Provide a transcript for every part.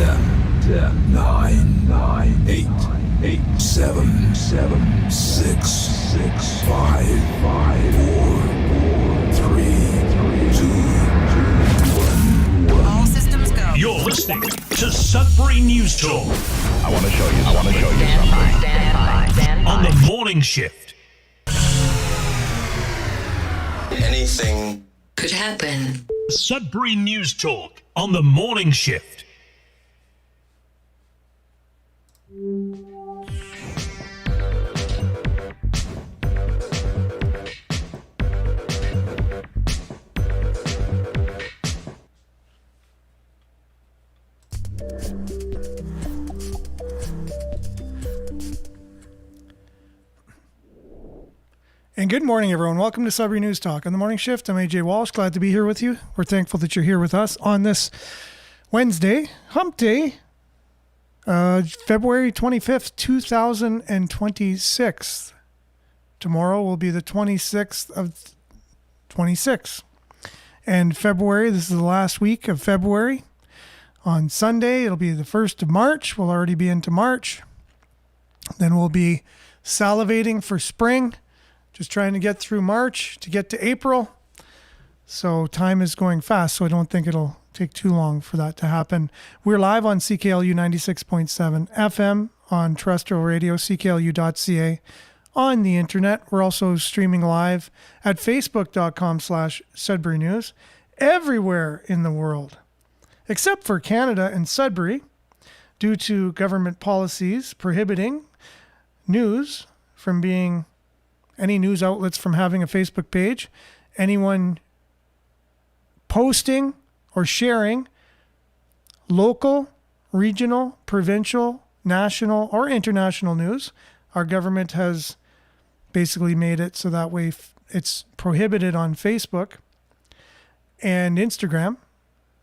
10, 9, 8, 7, 6, 5, 4, 3, 2, 1. All systems go. You're listening to Sudbury News Talk. I want to show you something. Stand by. On the morning shift. Anything Could happen. Sudbury News Talk on the morning shift. And good morning, everyone. Welcome to Sudbury News Talk on the morning shift. I'm AJ Walsh. Glad to be here with you. We're thankful that you're here with us on this Wednesday, Hump Day, February 25th, 2026. Tomorrow will be the 26th of 26. And February, this is the last week of February. On Sunday, it'll be the 1st of March. We'll already be into March. Then we'll be salivating for spring. Just trying to get through March to get to April. So time is going fast, so I don't think it'll take too long for that to happen. We're live on CKLU 96.7 FM on terrestrial radio, cklu.ca, on the internet. We're also streaming live at facebook.com/Sudbury News everywhere in the world, except for Canada and Sudbury, due to government policies prohibiting news from being any news outlets from having a Facebook page, anyone posting or sharing local, regional, provincial, national, or international news. Our government has basically made it so that way it's prohibited on Facebook and Instagram.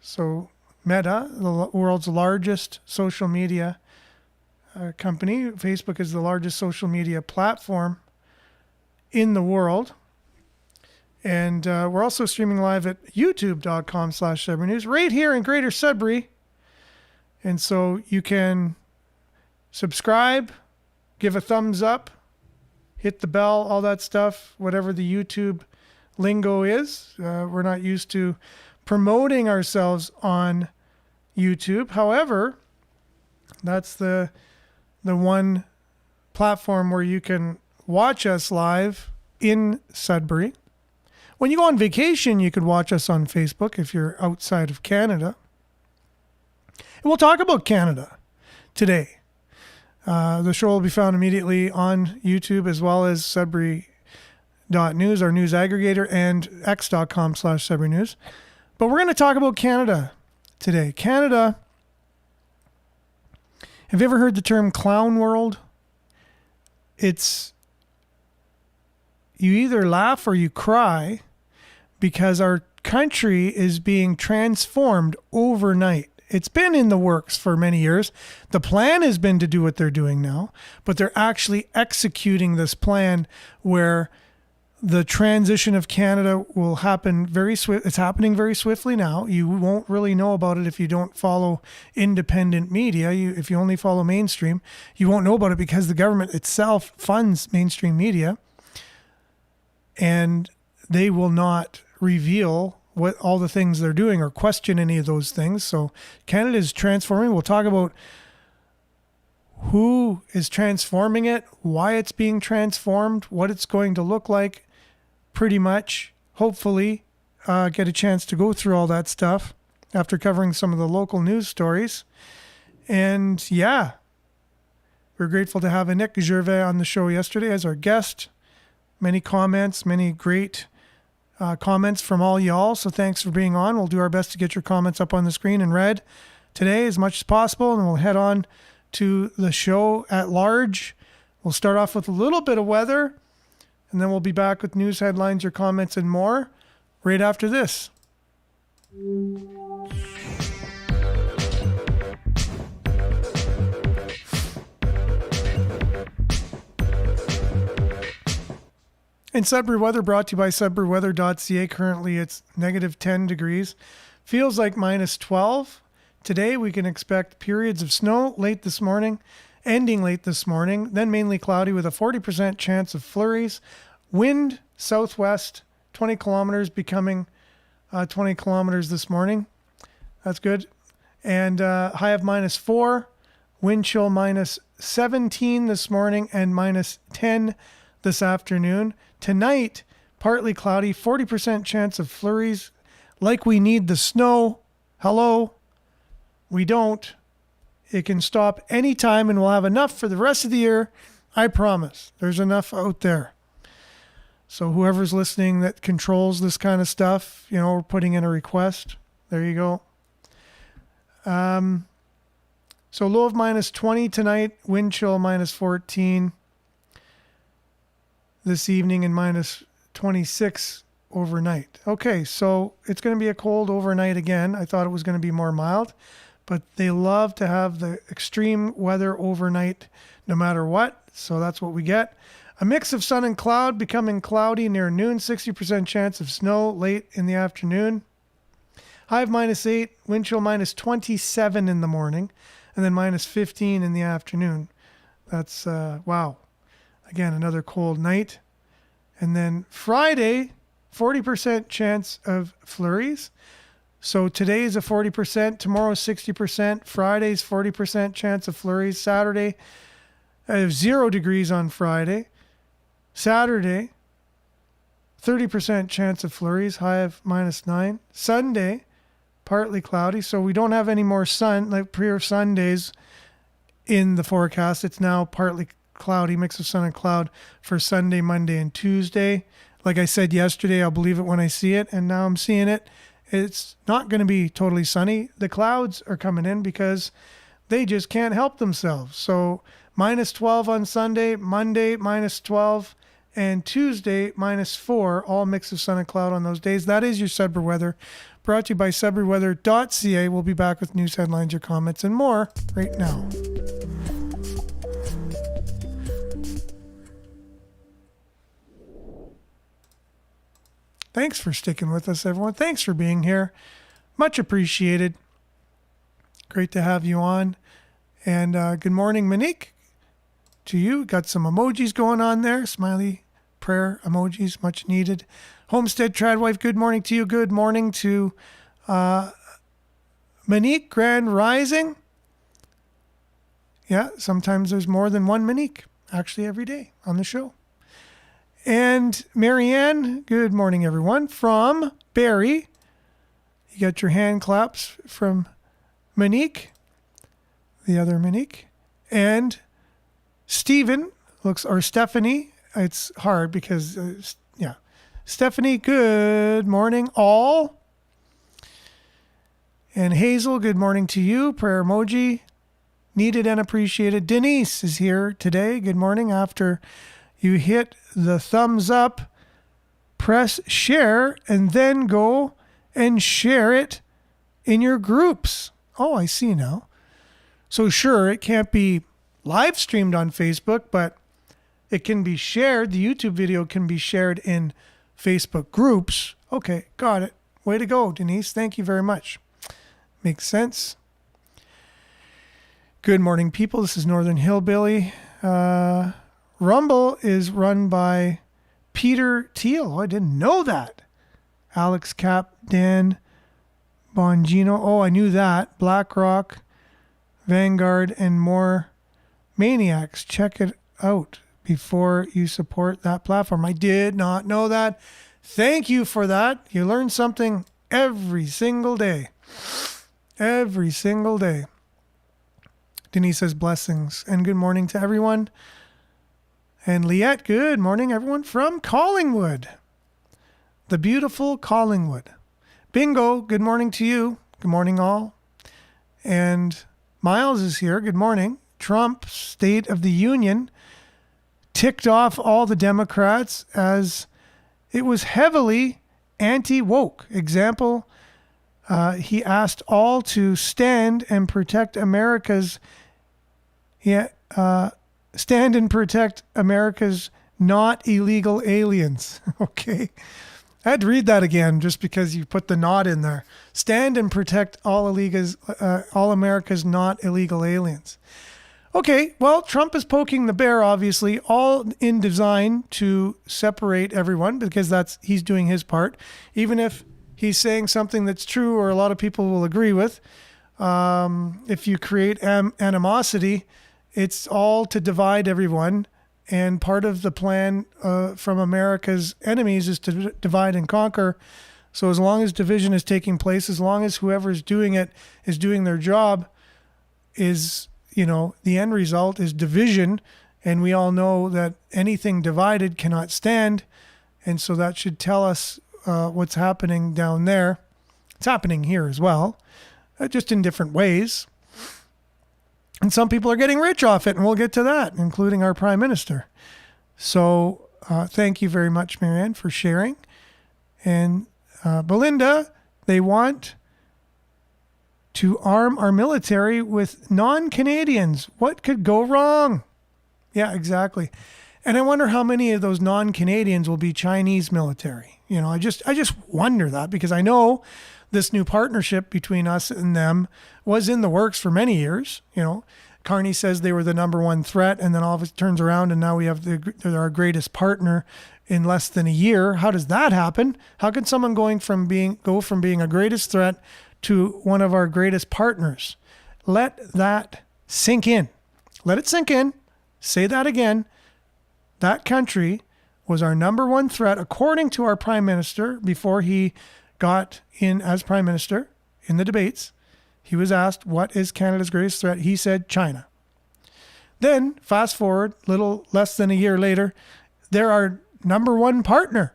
So Meta, the world's largest social media company, Facebook is the largest social media platform in the world. And we're also streaming live at youtube.com/Sudbury News right here in Greater Sudbury. And so you can subscribe, give a thumbs up, hit the bell, all that stuff, whatever the YouTube lingo is. We're not used to promoting ourselves on YouTube. However, that's the one platform where you can watch us live in Sudbury. When you go on vacation, you could watch us on Facebook if you're outside of Canada. And we'll talk about Canada today. The show will be found immediately on YouTube as well as Sudbury.news, our news aggregator, and x.com/Sudbury News. But we're going to talk about Canada today. Canada, have you ever heard the term clown world? You either laugh or you cry because our country is being transformed overnight. It's been in the works for many years. The plan has been to do what they're doing now, but they're actually executing this plan where the transition of Canada will happen very swift. It's happening very swiftly now. You won't really know about it if you don't follow independent media. If you only follow mainstream, you won't know about it because the government itself funds mainstream media. And they will not reveal what all the things they're doing or question any of those things. So Canada is transforming. We'll talk about who is transforming it, why it's being transformed, what it's going to look like, pretty much. Hopefully, get a chance to go through all that stuff after covering some of the local news stories. And yeah, we're grateful to have Nick Gervais on the show yesterday as our guest. Many comments, many great comments from all y'all. So thanks for being on. We'll do our best to get your comments up on the screen and read today as much as possible. And we'll head on to the show at large. We'll start off with a little bit of weather, and then we'll be back with news headlines, your comments, and more right after this. And Sudbury weather brought to you by sudburyweather.ca. Currently it's negative 10 degrees. Feels like minus 12. Today, we can expect periods of snow late this morning, ending late this morning, then mainly cloudy with a 40% chance of flurries. Wind southwest, 20 kilometers, becoming 20 kilometers this morning. That's good. And high of -4, wind chill -17 this morning and -10 this afternoon. Tonight, partly cloudy, 40% chance of flurries. Like we need the snow. Hello? We don't. It can stop anytime and we'll have enough for the rest of the year. I promise. There's enough out there. So whoever's listening that controls this kind of stuff, we're putting in a request. There you go. So low of -20 tonight, wind chill -14 this evening, and -26 overnight. Okay, so it's going to be a cold overnight again. I thought it was going to be more mild, but they love to have the extreme weather overnight no matter what. So that's what we get. A mix of sun and cloud, becoming cloudy near noon, 60% chance of snow late in the afternoon. High of -8, wind chill -27 in the morning, and then -15 in the afternoon. That's, wow. Again, another cold night. And then Friday, 40% chance of flurries. So today's a 40%, tomorrow's 60%, Friday's 40% chance of flurries. Saturday, 0 degrees on Friday. Saturday, 30% chance of flurries, high of -9. Sunday, partly cloudy. So we don't have any more sun, like prior Sundays in the forecast. It's now partly cloudy, mix of sun and cloud for Sunday, Monday, and Tuesday. Like I said yesterday, I'll believe it when I see it, and now I'm seeing it. It's not going to be totally sunny. The clouds are coming in because they just can't help themselves. So -12 on Sunday, Monday -12, and Tuesday -4, all mix of sun and cloud on those days. That is your Sudbury weather, brought to you by SudburyWeather.ca. We'll be back with news headlines, your comments, and more right now. Thanks for sticking with us, everyone. Thanks for being here. Much appreciated. Great to have you on. And good morning, Monique, to you. Got some emojis going on there. Smiley prayer emojis, much needed. Homestead Tradwife, good morning to you. Good morning to Monique, Grand Rising. Yeah, sometimes there's more than one Monique, actually every day on the show. And Marianne, good morning, everyone, from Barrie. You got your hand claps from Monique, the other Monique. And Stephen, or Stephanie, it's hard because, Stephanie, good morning, all. And Hazel, good morning to you. Prayer emoji, needed and appreciated. Denise is here today. Good morning. After you hit the thumbs up, press share, and then go and share it in your groups. Oh, I see now. So sure, it can't be live streamed on Facebook, but it can be shared. The YouTube video can be shared in Facebook groups. Okay, got it. Way to go, Denise. Thank you very much. Makes sense. Good morning, people. This is Northern Hillbilly. Rumble is run by Peter Thiel. Oh, I didn't know that. Alex Cap, Dan Bongino. Oh, I knew that. BlackRock, Vanguard, and more maniacs. Check it out before you support that platform. I did not know that. Thank you for that. You learn something every single day. Every single day. Denise says blessings and good morning to everyone. And Liette, good morning, everyone, from Collingwood. The beautiful Collingwood. Bingo, good morning to you. Good morning, all. And Miles is here. Good morning. Trump's State of the Union ticked off all the Democrats as it was heavily anti-woke. Example, he asked all to stand and protect America's stand and protect America's not illegal aliens. Okay. I had to read that again just because you put the not in there. Stand and protect all America's not illegal aliens. Okay, well, Trump is poking the bear, obviously, all in design to separate everyone because he's doing his part. Even if he's saying something that's true or a lot of people will agree with, if you create animosity, it's all to divide everyone. And part of the plan from America's enemies is to divide and conquer. So as long as division is taking place, as long as whoever is doing it is doing their job, the end result is division. And we all know that anything divided cannot stand. And so that should tell us what's happening down there. It's happening here as well, just in different ways. And some people are getting rich off it, and we'll get to that, including our prime minister. So thank you very much, Marianne, for sharing. And Belinda, they want to arm our military with non-Canadians. What could go wrong? Yeah, exactly. And I wonder how many of those non-Canadians will be Chinese military. I just wonder that, because I know this new partnership between us and them was in the works for many years. Carney says they were the number one threat, and then all of it turns around and now we have our greatest partner in less than a year. How does that happen? How can someone go from being a greatest threat to one of our greatest partners? Let that sink in. Let it sink in. Say that again. That country was our number one threat, according to our prime minister, before he got in as prime minister in the debates. He was asked, what is Canada's greatest threat? He said, China. Then, fast forward, little less than a year later, they're our number one partner.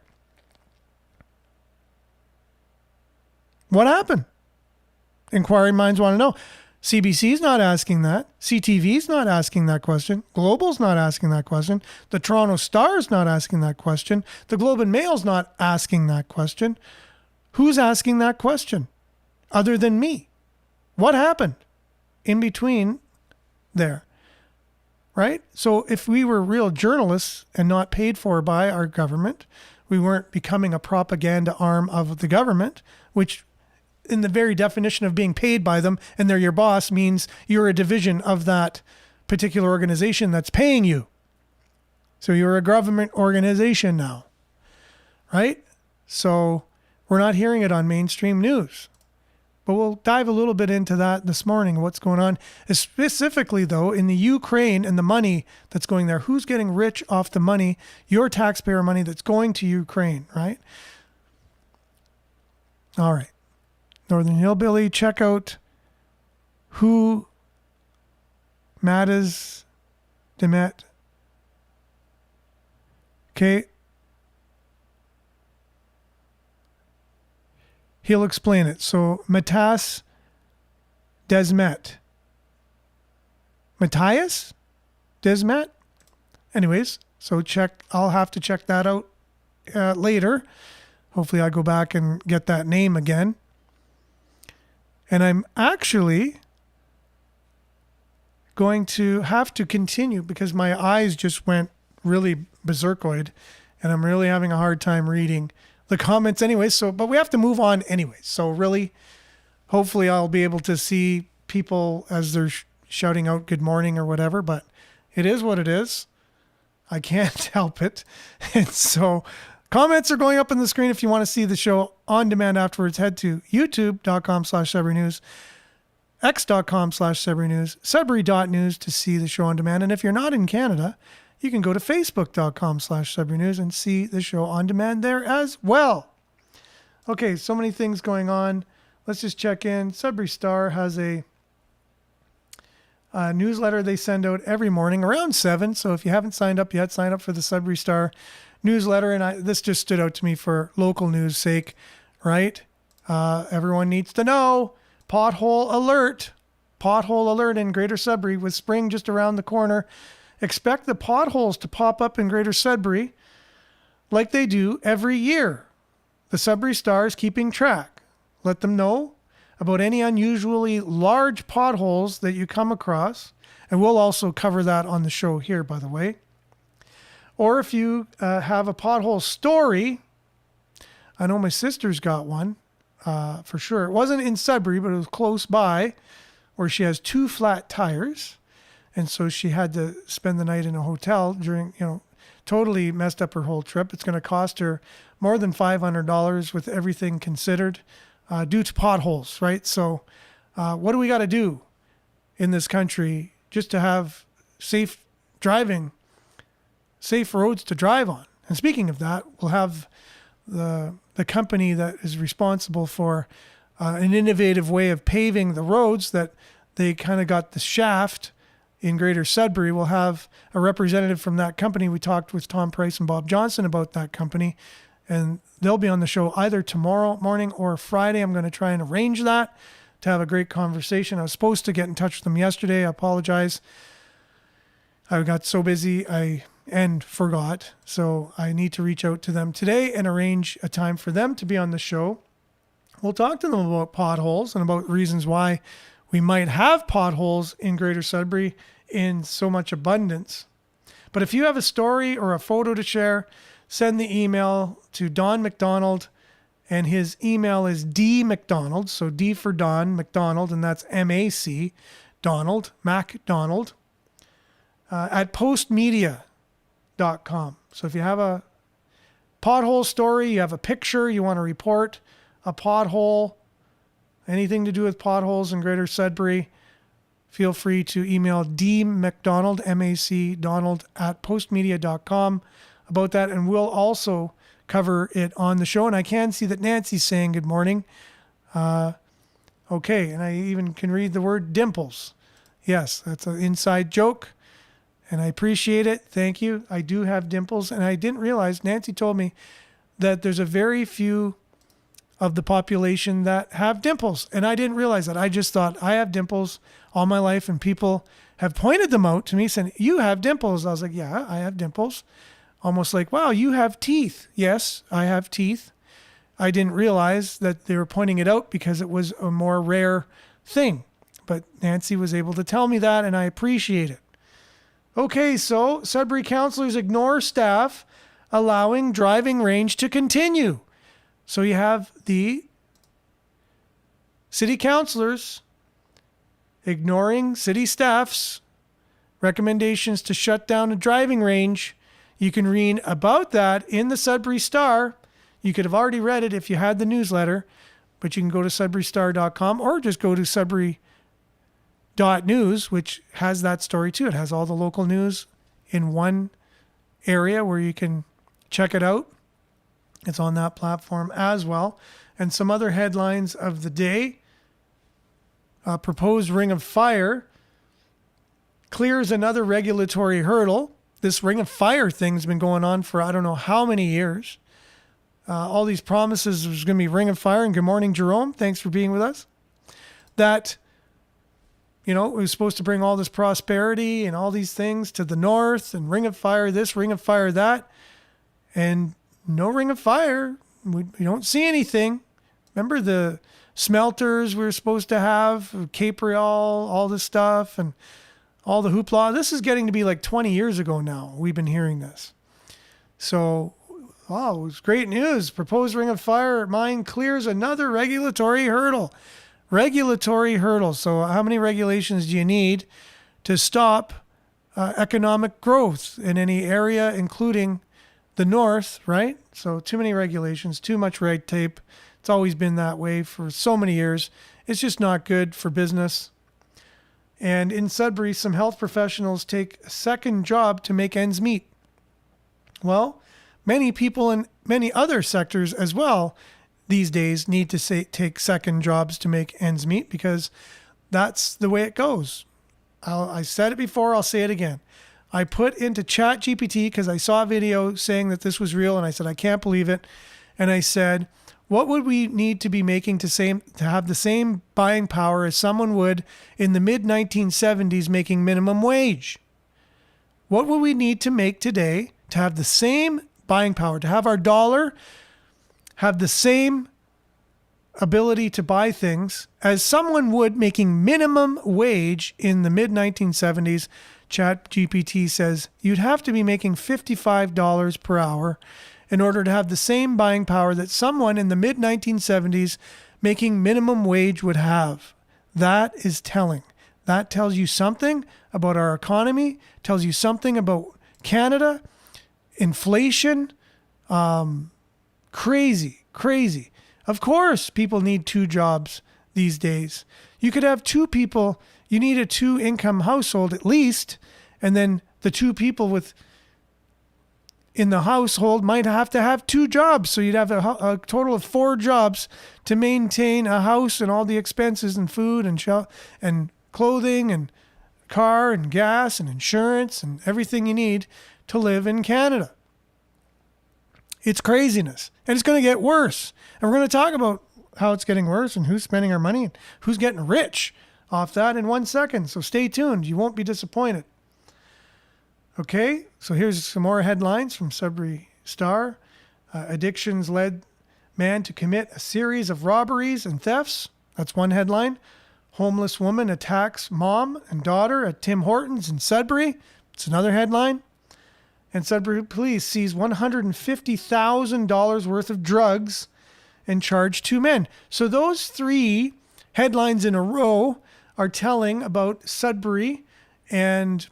What happened? Inquiring minds want to know. CBC's not asking that. CTV's not asking that question. Global's not asking that question. The Toronto Star's not asking that question. The Globe and Mail's not asking that question. Who's asking that question other than me? What happened in between there? Right? So if we were real journalists and not paid for by our government, we weren't becoming a propaganda arm of the government, which in the very definition of being paid by them and they're your boss means you're a division of that particular organization that's paying you. So you're a government organization now, right? So we're not hearing it on mainstream news. But we'll dive a little bit into that this morning, what's going on. Specifically, though, in the Ukraine and the money that's going there. Who's getting rich off the money, your taxpayer money that's going to Ukraine, right? All right. Northern Hillbilly, check out who Matas Demet. Okay. He'll explain it. So Matas Desmet. Matthias Desmet? Anyways, so I'll have to check that out later. Hopefully I go back and get that name again. And I'm actually going to have to continue because my eyes just went really berserkoid and I'm really having a hard time reading the comments anyway. But we have to move on anyway. So really, hopefully I'll be able to see people as they're shouting out good morning or whatever, but it is what it is. I can't help it. And so comments are going up on the screen. If you want to see the show on demand afterwards, head to youtube.com/SudburyNews, x.com/SudburyNews, Sudbury.news to see the show on demand. And if you're not in Canada, you can go to facebook.com/SudburyNews and see the show on demand there as well. Okay, so many things going on. Let's just check in. Sudbury Star has a newsletter they send out every morning around 7. So if you haven't signed up yet, sign up for the Sudbury Star newsletter. And this just stood out to me for local news sake, right? Everyone needs to know. Pothole alert in Greater Sudbury with spring just around the corner. Expect the potholes to pop up in Greater Sudbury like they do every year. The Sudbury Star is keeping track. Let them know about any unusually large potholes that you come across. And we'll also cover that on the show here, by the way. Or if you have a pothole story, I know my sister's got one for sure. It wasn't in Sudbury, but it was close by, where she has 2 flat tires. And so she had to spend the night in a hotel during, totally messed up her whole trip. It's going to cost her more than $500 with everything considered due to potholes, right? So what do we got to do in this country just to have safe driving, safe roads to drive on? And speaking of that, we'll have the company that is responsible for an innovative way of paving the roads that they kind of got the shaft in Greater Sudbury. We'll have a representative from that company. We talked with Tom Price and Bob Johnson about that company, and they'll be on the show either tomorrow morning or Friday. I'm going to try and arrange that to have a great conversation. I was supposed to get in touch with them yesterday. I apologize. I got so busy and forgot. So I need to reach out to them today and arrange a time for them to be on the show. We'll talk to them about potholes and about reasons why we might have potholes in Greater Sudbury in so much abundance. But if you have a story or a photo to share, send the email to Don McDonald, and his email is dmcdonald, so D for Don, McDonald, and that's M-A-C, Donald, MacDonald, at postmedia.com. So if you have a pothole story, you have a picture, you want to report a pothole, anything to do with potholes in Greater Sudbury, feel free to email dmcdonald, M-A-C, Donald, at postmedia.com about that, and we'll also cover it on the show. And I can see that Nancy's saying good morning. Okay, and I even can read the word dimples. Yes, that's an inside joke, and I appreciate it. Thank you. I do have dimples, and I didn't realize, Nancy told me that there's a very few of the population that have dimples. And I didn't realize that. I just thought I have dimples all my life, and people have pointed them out to me saying, you have dimples. I was like, yeah, I have dimples. Almost like, wow, you have teeth. Yes, I have teeth. I didn't realize that they were pointing it out because it was a more rare thing. But Nancy was able to tell me that, and I appreciate it. Okay, so Sudbury councillors ignore staff allowing driving range to continue. So you have the city councillors ignoring city staff's recommendations to shut down a driving range. You can read about that in the Sudbury Star. You could have already read it if you had the newsletter, but you can go to sudburystar.com or just go to sudbury.news, which has that story too. It has all the local news in one area where you can check it out. It's on that platform as well. And some other headlines of the day. Proposed ring of fire clears another regulatory hurdle. This ring of fire thing's been going on for I don't know how many years. All these promises there's going to be ring of fire. And good morning, Jerome. Thanks for being with us. That, it was supposed to bring all this prosperity and all these things to the north, and ring of fire this, ring of fire that. And no ring of fire. We don't see anything. Remember the smelters we were supposed to have, Capriol, all this stuff, and all the hoopla. This is getting to be like 20 years ago now. We've been hearing this. So, wow, it was great news. Proposed ring of fire mine clears another regulatory hurdle. Regulatory hurdle. So how many regulations do you need to stop economic growth in any area, including the north, right? So too many regulations, too much red tape. It's always been that way for so many years. It's just not good for business. And in Sudbury, some health professionals take a second job to make ends meet. Well, many people in many other sectors as well these days need to take second jobs to make ends meet, because that's the way it goes. I said it before, I'll say it again. I put into ChatGPT because I saw a video saying that this was real, and I said, I can't believe it. And I said, what would we need to be making to have the same buying power as someone would in the mid-1970s making minimum wage? What would we need to make today to have the same buying power, to have our dollar have the same ability to buy things as someone would making minimum wage in the mid-1970s? ChatGPT says you'd have to be making $55 per hour in order to have the same buying power that someone in the mid 1970s making minimum wage would have. That is telling. That tells you something about our economy, tells you something about Canada, inflation, crazy. Of course, people need 2 jobs these days. You could have 2 people, you need a 2-income household at least, and then the 2 people in the household might have to have 2 jobs. So you'd have a total of 4 jobs to maintain a house and all the expenses and food and clothing and car and gas and insurance and everything you need to live in Canada. It's craziness. And it's going to get worse. And we're going to talk about how it's getting worse and who's spending our money and who's getting rich off that in 1 second. So stay tuned. You won't be disappointed. Okay, so here's some more headlines from Sudbury Star. Addictions led man to commit a series of robberies and thefts. That's one headline. Homeless woman attacks mom and daughter at Tim Hortons in Sudbury. It's another headline. And Sudbury police seize $150,000 worth of drugs and charge 2 men. So those 3 headlines in a row are telling about Sudbury. And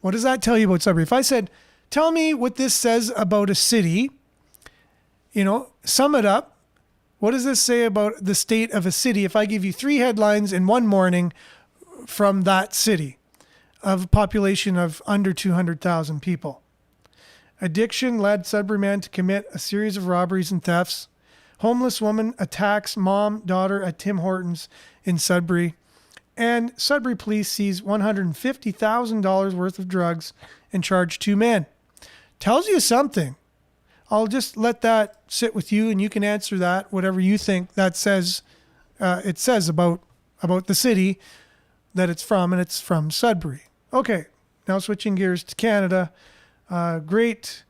what does that tell you about Sudbury? If I said, tell me what this says about a city, sum it up. What does this say about the state of a city if I give you 3 headlines in one morning from that city of a population of under 200,000 people? Addiction led Sudbury man to commit a series of robberies and thefts. Homeless woman attacks mom, daughter at Tim Hortons in Sudbury. And Sudbury police seize $150,000 worth of drugs and charge 2 men. Tells you something. I'll just let that sit with you and you can answer that, whatever you think that says. It says about the city that it's from, and it's from Sudbury. Okay, now switching gears to Canada. Great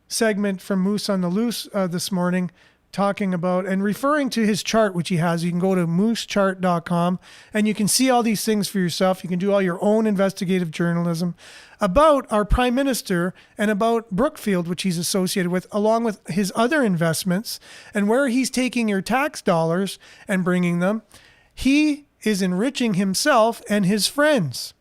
segment from Moose on the Loose this morning, talking about and referring to his chart, which he has. You can go to moosechart.com and you can see all these things for yourself. You can do all your own investigative journalism about our prime minister and about Brookfield, which he's associated with, along with his other investments and where he's taking your tax dollars and bringing them. He is enriching himself and his friends.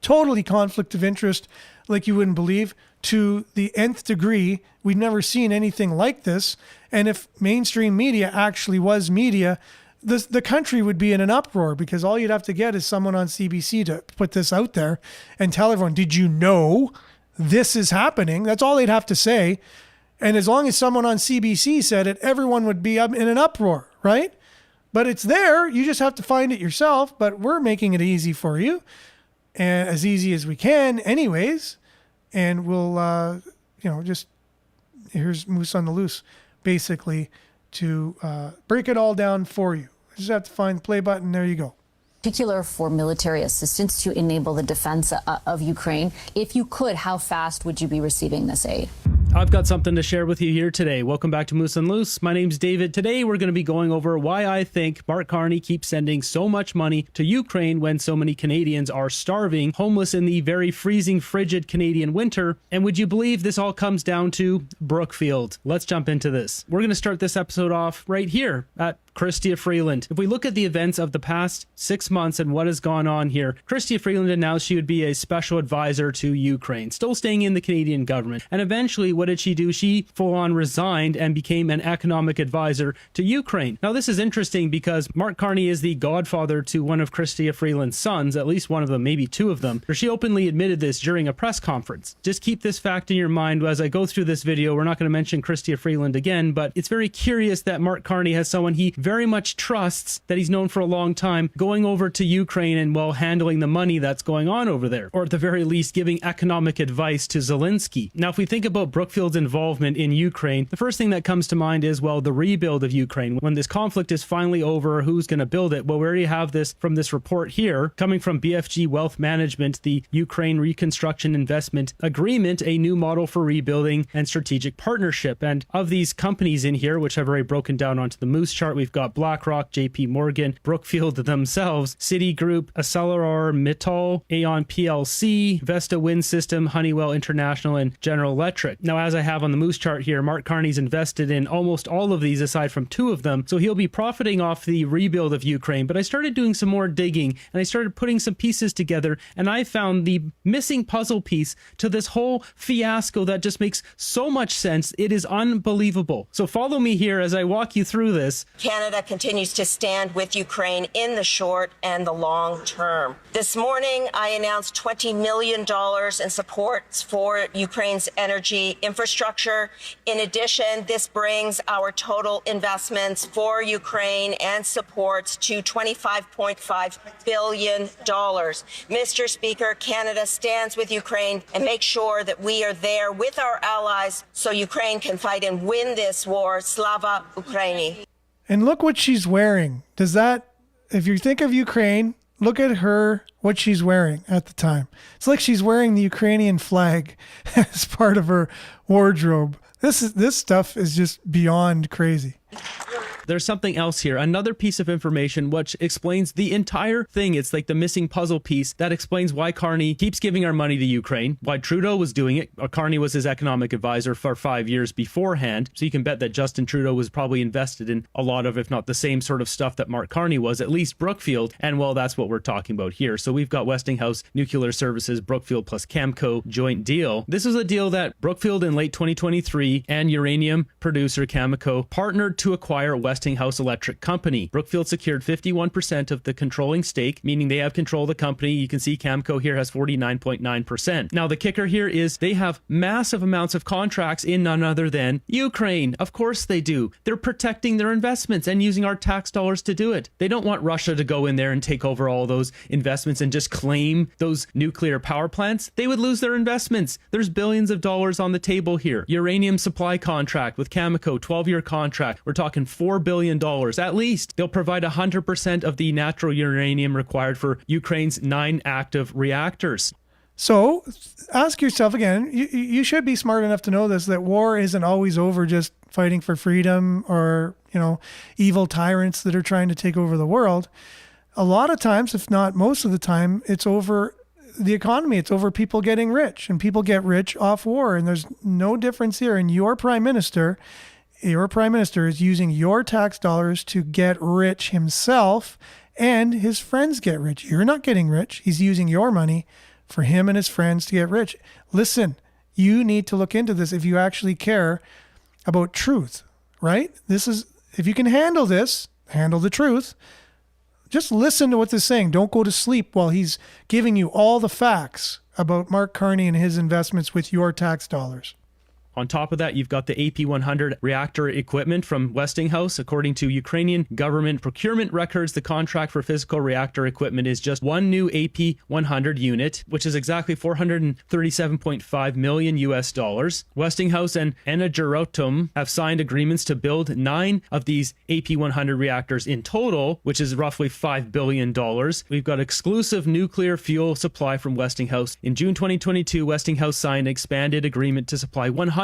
Totally conflict of interest like you wouldn't believe, to the nth degree. We've never seen anything like this. And if mainstream media actually was media, the country would be in an uproar, because all you'd have to get is someone on CBC to put this out there and tell everyone, did you know this is happening? That's all they'd have to say. And as long as someone on CBC said it, everyone would be in an uproar, right? But it's there. You just have to find it yourself. But we're making it easy for you, and as easy as we can anyways. And we'll, just, here's Moose on the Loose, basically, to break it all down for you. You just have to find the play button. There you go. Particular for military assistance to enable the defense of Ukraine. If you could, how fast would you be receiving this aid? I've got something to share with you here today. Welcome back to Moose and Loose. My name's David. Today we're going to be going over why I think Mark Carney keeps sending so much money to Ukraine when so many Canadians are starving, homeless in the very freezing, frigid Canadian winter. And would you believe this all comes down to Brookfield? Let's jump into this. We're going to start this episode off right here at Chrystia Freeland. If we look at the events of the past 6 months and what has gone on here, Chrystia Freeland announced she would be a special advisor to Ukraine, still staying in the Canadian government. And eventually, what did she do? She full-on resigned and became an economic advisor to Ukraine. Now, this is interesting because Mark Carney is the godfather to one of Chrystia Freeland's sons, at least one of them, maybe 2 of them. She openly admitted this during a press conference. Just keep this fact in your mind as I go through this video. We're not going to mention Chrystia Freeland again, but it's very curious that Mark Carney has someone he very much trusts, that he's known for a long time, going over to Ukraine and, well, handling the money that's going on over there, or at the very least giving economic advice to Zelensky. Now, if we think about Brookfield's involvement in Ukraine, the first thing that comes to mind is, well, the rebuild of Ukraine. When this conflict is finally over, who's going to build it? Well, we already have this from this report here, coming from BFG Wealth Management, the Ukraine Reconstruction Investment Agreement, a new model for rebuilding and strategic partnership. And of these companies in here, which I've already broken down onto the Moose chart, we've got BlackRock, JP Morgan, Brookfield themselves, Citigroup, ArcelorMittal, Aon PLC, Vesta Wind System, Honeywell International, and General Electric. Now, as I have on the Moose chart here, Mark Carney's invested in almost all of these aside from two of them, so he'll be profiting off the rebuild of Ukraine. But I started doing some more digging, and I started putting some pieces together, and I found the missing puzzle piece to this whole fiasco that just makes so much sense. It is unbelievable. So follow me here as I walk you through this. Canada continues to stand with Ukraine in the short and the long term. This morning, I announced $20 million in support for Ukraine's energy infrastructure. In addition, this brings our total investments for Ukraine and supports to $25.5 billion. Mr. Speaker, Canada stands with Ukraine and makes sure that we are there with our allies so Ukraine can fight and win this war. Slava Ukraini. And look what she's wearing. Does that, if you think of Ukraine, look at her, what she's wearing at the time. It's like she's wearing the Ukrainian flag as part of her wardrobe. This stuff is just beyond crazy. There's something else here, another piece of information which explains the entire thing. It's like the missing puzzle piece that explains why Carney keeps giving our money to Ukraine, why Trudeau was doing it. Carney was his economic advisor for 5 years beforehand, so you can bet that Justin Trudeau was probably invested in a lot of, if not the same sort of stuff that Mark Carney was, at least Brookfield, and well, that's what we're talking about here. So we've got Westinghouse Nuclear Services, Brookfield plus Cameco joint deal. This was a deal that Brookfield in late 2023 and uranium producer Cameco partnered to acquire Westinghouse Electric Company. Brookfield secured 51% of the controlling stake, meaning they have control of the company. You can see Cameco here has 49.9%. Now, the kicker here is they have massive amounts of contracts in none other than Ukraine. Of course they do. They're protecting their investments and using our tax dollars to do it. They don't want Russia to go in there and take over all those investments and just claim those nuclear power plants. They would lose their investments. There's billions of dollars on the table here. Uranium supply contract with Cameco, 12-year contract. We're talking $4 billion at least. They'll provide 100% of the natural uranium required for Ukraine's 9 active reactors. So ask yourself again, you should be smart enough to know this, that war isn't always over just fighting for freedom or, evil tyrants that are trying to take over the world. A lot of times, if not most of the time, it's over the economy. It's over people getting rich, and people get rich off war. And there's no difference here. And your prime minister is using your tax dollars to get rich himself, and his friends get rich. You're not getting rich. He's using your money for him and his friends to get rich. Listen, you need to look into this if you actually care about truth, right? If you can handle this, handle the truth. Just listen to what they're saying. Don't go to sleep while he's giving you all the facts about Mark Carney and his investments with your tax dollars. On top of that, you've got the AP100 reactor equipment from Westinghouse. According to Ukrainian government procurement records, the contract for physical reactor equipment is just one new AP100 unit, which is exactly $437.5 million US. Westinghouse and Energerotom have signed agreements to build 9 of these AP100 reactors in total, which is roughly $5 billion. We've got exclusive nuclear fuel supply from Westinghouse. In June 2022, Westinghouse signed an expanded agreement to supply 100%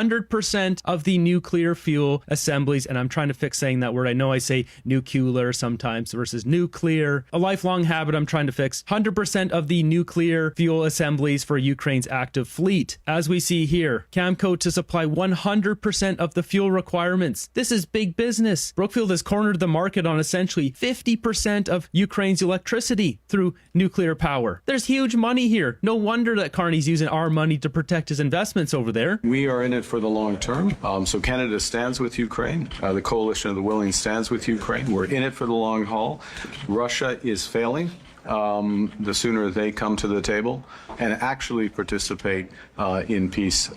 of the nuclear fuel assemblies, and I'm trying to fix saying that word. I know I say nuclear sometimes versus nuclear. A lifelong habit I'm trying to fix. 100% of the nuclear fuel assemblies for Ukraine's active fleet. As we see here, Cameco to supply 100% of the fuel requirements. This is big business. Brookfield has cornered the market on essentially 50% of Ukraine's electricity through nuclear power. There's huge money here. No wonder that Carney's using our money to protect his investments over there. We are in it for the long term. So Canada stands with Ukraine. The Coalition of the Willing stands with Ukraine. We're in it for the long haul. Russia is failing. The sooner they come to the table and actually participate in peace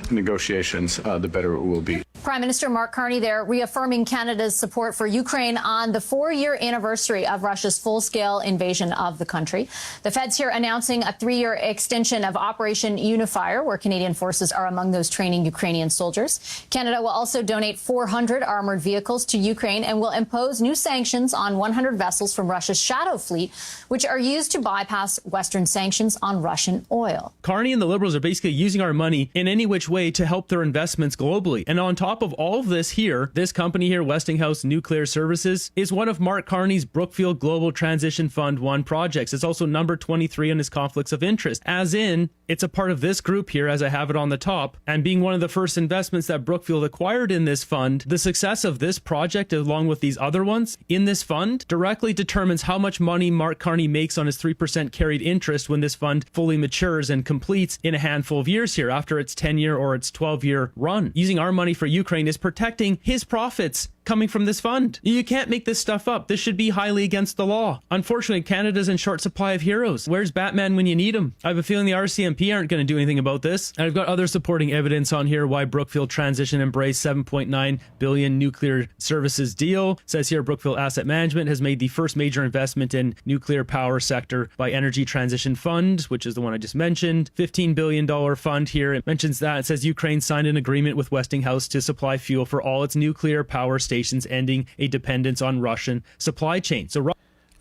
negotiations, the better it will be. Prime Minister Mark Carney there reaffirming Canada's support for Ukraine on the 4-year anniversary of Russia's full-scale invasion of the country. The feds here announcing a 3-year extension of Operation Unifier, where Canadian forces are among those training Ukrainian soldiers. Canada will also donate 400 armored vehicles to Ukraine and will impose new sanctions on 100 vessels from Russia's Shadow Fleet, which are used to bypass Western sanctions on Russian oil. Carney and the Liberals are basically using our money in any which way to help their investments globally. And on top top of all of this here, this company here, Westinghouse Nuclear Services, is one of Mark Carney's Brookfield Global Transition Fund 1 projects. It's also number 23 on his conflicts of interest, as in it's a part of this group here, as I have it on the top, and being one of the first investments that Brookfield acquired in this fund. The success of this project, along with these other ones in this fund, directly determines how much money Mark Carney makes on his 3% carried interest when this fund fully matures and completes in a handful of years here after its 10-year or its 12-year run. Using our money for Ukraine is protecting his profits coming from this fund. You can't make this stuff up. This should be highly against the law. Unfortunately, Canada's in short supply of heroes. Where's Batman when you need him? I have a feeling the RCMP aren't going to do anything about this. And I've got other supporting evidence on here why Brookfield Transition embraced $7.9 billion nuclear services deal. It says here Brookfield Asset Management has made the first major investment in nuclear power sector by Energy Transition Fund, which is the one I just mentioned. $15 billion fund here. It mentions that. It says Ukraine signed an agreement with Westinghouse to supply fuel for all its nuclear power stations, ending a dependence on Russian supply chain.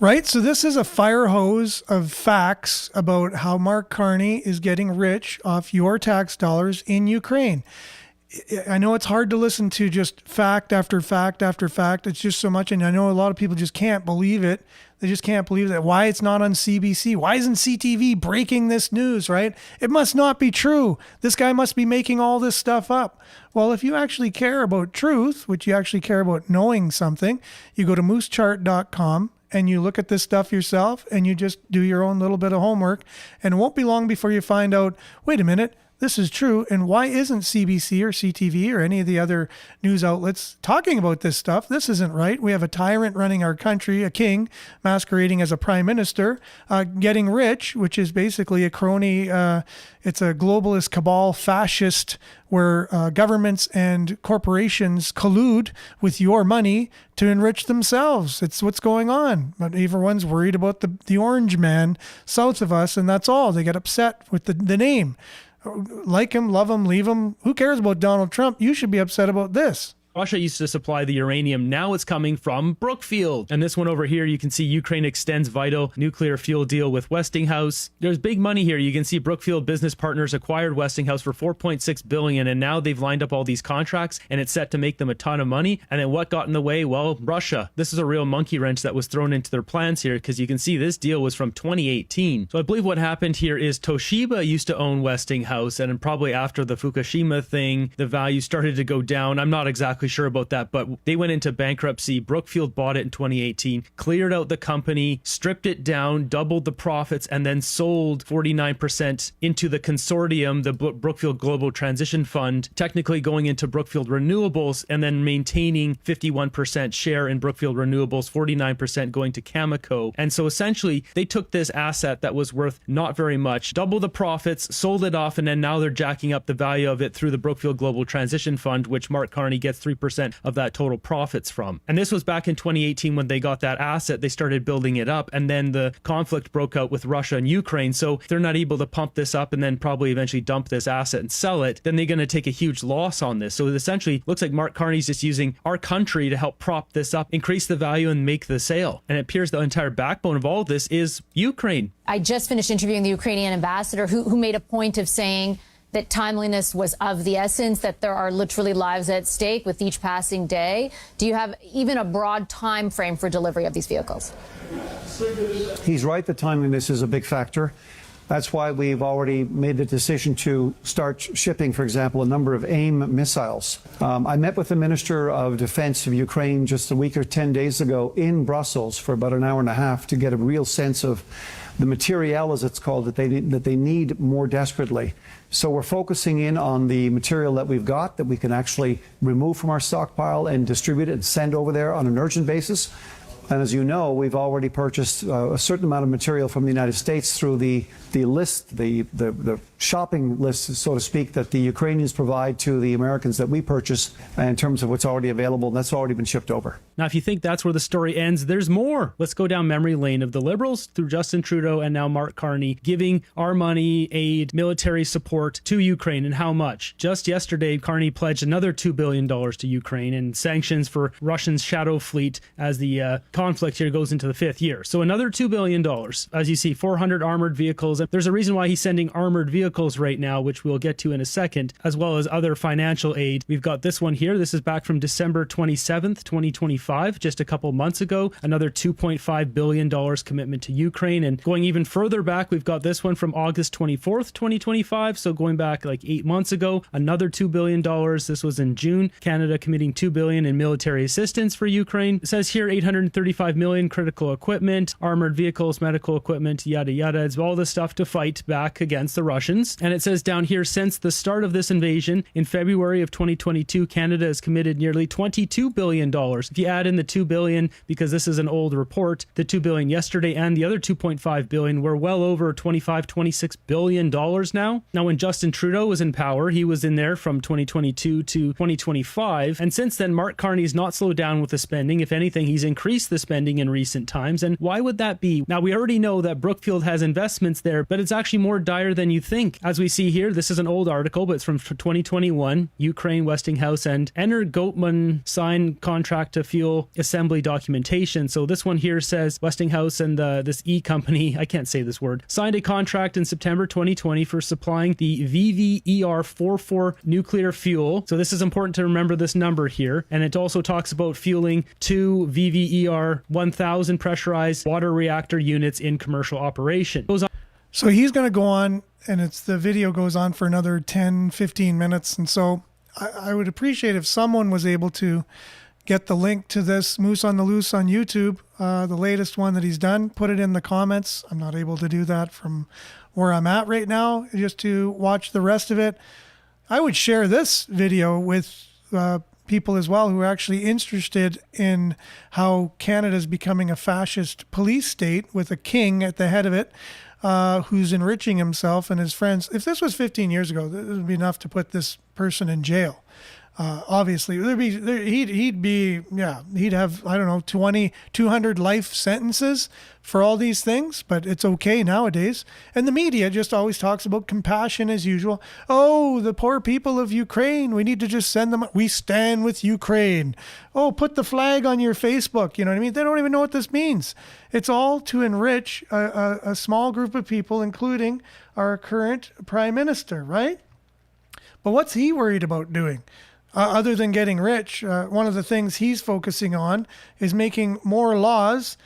Right. So this is a fire hose of facts about how Mark Carney is getting rich off your tax dollars in Ukraine. I know it's hard to listen to just fact after fact after fact. It's just so much. And I know a lot of people just can't believe it. They just can't believe that. Why it's not on CBC? Why isn't CTV breaking this news, right? It must not be true. This guy must be making all this stuff up. Well, if you actually care about truth, which you actually care about knowing something, you go to moosechart.com and you look at this stuff yourself and you just do your own little bit of homework. And it won't be long before you find out, wait a minute, this is true. And why isn't CBC or CTV or any of the other news outlets talking about this stuff? This isn't right. We have a tyrant running our country, a king masquerading as a prime minister, getting rich, which is basically a crony. It's a globalist cabal fascist where governments and corporations collude with your money to enrich themselves. It's what's going on. But everyone's worried about the orange man south of us, and that's all. They get upset with the name. Like him, love him, leave him. Who cares about Donald Trump? You should be upset about this. Russia used to supply the uranium. Now it's coming from Brookfield. And this one over here, you can see Ukraine extends vital nuclear fuel deal with Westinghouse. There's big money here. You can see Brookfield business partners acquired Westinghouse for $4.6 billion. And now they've lined up all these contracts and it's set to make them a ton of money. And then what got in the way? Well, Russia. This is a real monkey wrench that was thrown into their plans here because you can see this deal was from 2018. So I believe what happened here is Toshiba used to own Westinghouse. And probably after the Fukushima thing, the value started to go down. I'm not exactly sure about that, but they went into bankruptcy. Brookfield bought it in 2018, cleared out the company, stripped it down, doubled the profits, and then sold 49% into the consortium, the Brookfield Global Transition Fund, technically going into Brookfield Renewables, and then maintaining 51% share in Brookfield Renewables, 49% going to Cameco. And so essentially, they took this asset that was worth not very much, double the profits, sold it off, and then now they're jacking up the value of it through the Brookfield Global Transition Fund, which Mark Carney gets 3% of that total profits from. And this was back in 2018 when they got that asset. They started building it up, and then the conflict broke out with Russia and Ukraine. So if they're not able to pump this up and then probably eventually dump this asset and sell it, then they're going to take a huge loss on this. So it essentially looks like Mark Carney's just using our country to help prop this up, increase the value, and make the sale. And it appears the entire backbone of all of this is Ukraine. I just finished interviewing the Ukrainian ambassador who made a point of saying that timeliness was of the essence, that there are literally lives at stake with each passing day. Do you have even a broad time frame for delivery of these vehicles? He's right that timeliness is a big factor. That's why we've already made the decision to start shipping, for example, a number of AIM missiles. I met with the Minister of Defense of Ukraine just a week or 10 days ago in Brussels for about an hour and a half to get a real sense of the material, as it's called, that they need more desperately. So we're focusing in on the material that we've got that we can actually remove from our stockpile and distribute it and send over there on an urgent basis. And as you know, we've already purchased a certain amount of material from the United States through the list, the shopping list, so to speak, that the Ukrainians provide to the Americans that we purchase in terms of what's already available. And that's already been shipped over. Now, if you think that's where the story ends, there's more. Let's go down memory lane of the Liberals through Justin Trudeau and now Mark Carney giving our money, aid, military support to Ukraine, and how much. Just yesterday, Carney pledged another $2 billion to Ukraine and sanctions for Russia's shadow fleet as the conflict here goes into the 5th year. So another $2 billion. As you see, 400 armored vehicles. And there's a reason why he's sending armored vehicles right now, which we'll get to in a second, as well as other financial aid. We've got this one here. This is back from December 27th, 2025, just a couple months ago. Another $2.5 billion commitment to Ukraine. And going even further back, we've got this one from August 24th, 2025. So going back like 8 months ago, another $2 billion. This was in June. Canada committing $2 billion in military assistance for Ukraine. It says here $835 million critical equipment, armored vehicles, medical equipment, yada yada. It's all this stuff to fight back against the Russians. And it says down here, since the start of this invasion in February of 2022, Canada has committed nearly $22 billion. If you add in the $2 billion, because this is an old report, the $2 billion yesterday and the other $2.5 billion, we're well over $26 billion now. Now, when Justin Trudeau was in power, he was in there from 2022 to 2025. And since then, Mark Carney's not slowed down with the spending. If anything, he's increased the spending in recent times. And why would that be? Now, we already know that Brookfield has investments there, but it's actually more dire than you think. As we see here, this is an old article, but it's from 2021. Ukraine, Westinghouse, and Energotman signed contract to fuel assembly documentation. So this one here says Westinghouse and this E company, I can't say this word, signed a contract in September 2020 for supplying the VVER-44 nuclear fuel. So this is important to remember this number here. And it also talks about fueling 2 VVER-1000 pressurized water reactor units in commercial operation. So he's going to go on, and the video goes on for another 10, 15 minutes. And so I would appreciate if someone was able to get the link to this Moose on the Loose on YouTube, the latest one that he's done, put it in the comments. I'm not able to do that from where I'm at right now, just to watch the rest of it. I would share this video with people as well who are actually interested in how Canada is becoming a fascist police state with a king at the head of it, who's enriching himself and his friends. If this was 15 years ago, it would be enough to put this person in jail. Obviously, he'd have, I don't know, 200 life sentences for all these things, but it's okay nowadays. And the media just always talks about compassion as usual. Oh, the poor people of Ukraine, we need to just send them, we stand with Ukraine. Oh, put the flag on your Facebook, you know what I mean? They don't even know what this means. It's all to enrich a small group of people, including our current prime minister, right? But what's he worried about doing? Other than getting rich, one of the things he's focusing on is making more laws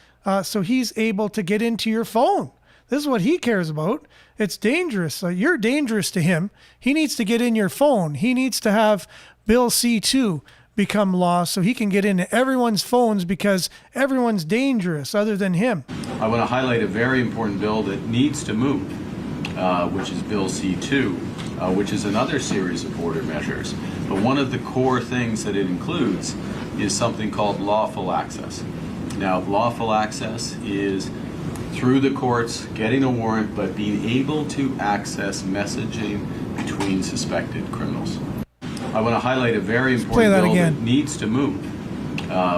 so he's able to get into your phone. This is what he cares about. It's dangerous. You're dangerous to him. He needs to get in your phone. He needs to have Bill C-2 become law so he can get into everyone's phones because everyone's dangerous other than him. I want to highlight a very important bill that needs to move, which is Bill C-2, which is another series of border measures. But one of the core things that it includes is something called lawful access. Now, lawful access is through the courts, getting a warrant, but being able to access messaging between suspected criminals. I want to highlight a very important bill that needs to move,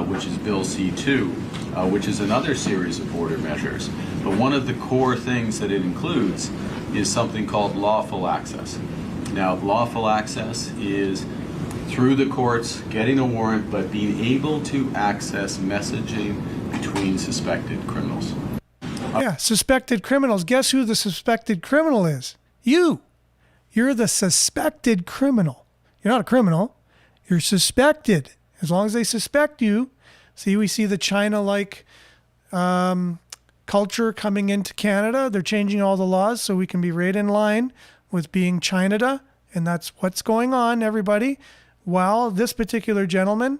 which is Bill C-2, which is another series of border measures. But one of the core things that it includes is something called lawful access. Now, lawful access is through the courts, getting a warrant, but being able to access messaging between suspected criminals. Yeah, suspected criminals. Guess who the suspected criminal is? You. You're the suspected criminal. You're not a criminal. You're suspected. As long as they suspect you. See, we see the China-like culture coming into Canada. They're changing all the laws so we can be right in line with being China-da. And that's what's going on, everybody. While this particular gentleman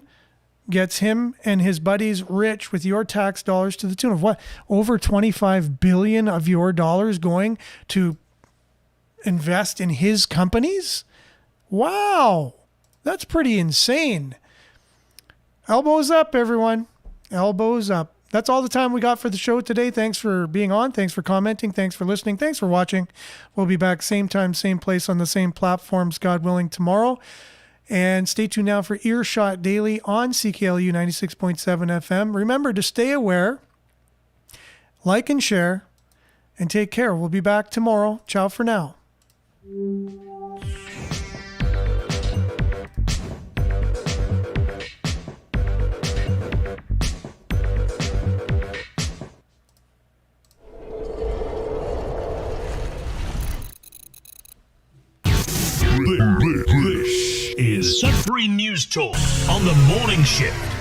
gets him and his buddies rich with your tax dollars to the tune of what? Over 25 billion of your dollars going to invest in his companies? Wow. That's pretty insane. Elbows up, everyone. Elbows up. That's all the time we got for the show today. Thanks for being on. Thanks for commenting. Thanks for listening. Thanks for watching. We'll be back same time, same place on the same platforms, God willing, tomorrow. And stay tuned now for Earshot Daily on CKLU 96.7 FM. Remember to stay aware, like and share, and take care. We'll be back tomorrow. Ciao for now. is Sudbury News Talk on the morning shift.